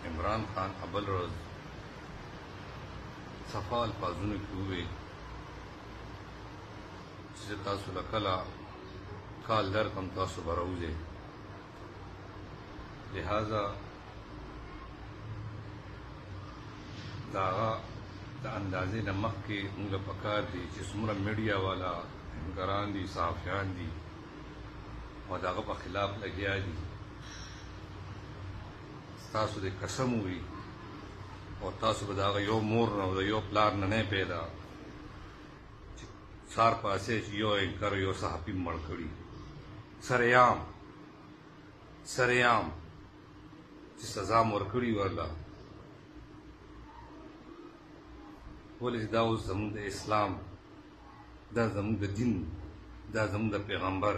عمران خان ابل ورځ صفا الفاظونه کې وویل چې تاسو له کله کال درکم تاسو به راوځئ، لہذا د هغه د اندازې نه مخکې موږ له پکار دي چې څومره میډیا والا همکاران دي، صحافیان دي او د هغه په خلاف لګیا دي، تاسو د قسم وي او تاسو به د هغه یو مور نه او د یو پلار نه پیدا چې سار پاسې چې یو انکر یو صحافي مړ کړي سریام چې سزا مو ورکړي ورله، ولې دا اوس زموږ د اسلام، دا زموږ د دین، دا زموږ د پیغمبر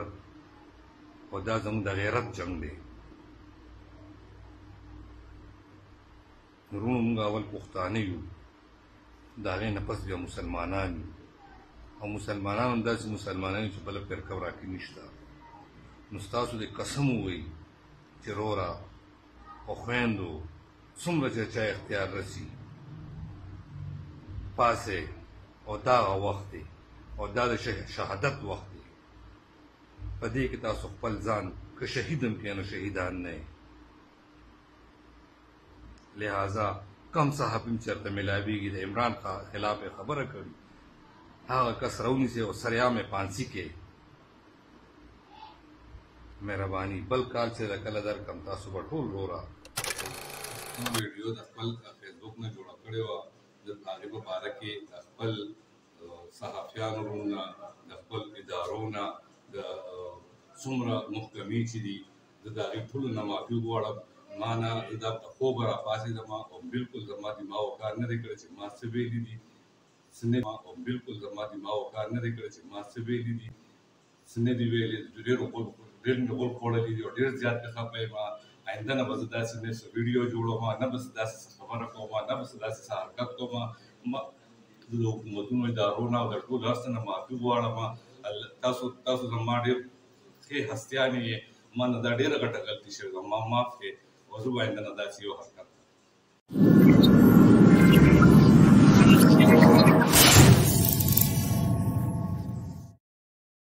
او دا زموږ د غیرت جنگ دی. نورونو موږ اول پښتانه یو، د هغې نه پس بیا مسلمانان یو، او مسلمانان هم داسې مسلمانان یو چې بله فرقه وراکې نشته. نو ستاسو د قسم ووایي چې وروره او خویندو څومره چې چا اختیار رسي پاسې، او دا هغه وخت دی او دا د شهادت وخت دی، په دې کې تاسو خپل ځان که شهید هم کړئ نو شهیدان نه یې. لہذا کم صحافي هم چېرته میلاویږي د عمران خلاف یې خبره کړي، هغه کس راونیسئ او سریام یې پانسي کې. مهرباني بل کال چې د کله درکم تاسو به ټول وروره ویډیو د خپل فیسبوک نه جوړه کړې وه، د هغې په باره کې د خپل صحافیانو نه، د خپل ادارو نه، د څومره محکمې چې دي زه د هغې ټولو نه معافي غواړم. ما نه زه دا په خوبه راپاڅېدم او بلکل زما دماغ کار نه دی کړی چې ما څه ویلي دي، او بلکل زما دماغ کار نه دی کړی چې ما څه ویلي دي، څه نه دي ویلي. ډېر مې غول خوړلي دي او ډېر زیات پې خفه یم. آینده نه به زه داسې نه ویډیو جوړوم، نه به زه داسې خبره کوم، نه به زه داسې حرکت کوم. زه د حکومتونو ادارو نه او د ټول هر څه نه معافي غواړم. تاسو زما ډېر ښې هستیانې یې، ما نه دا ډېره غټه غلطي شوې ده، ما معاف کړې او زه به آینده نه داسې یو حرکت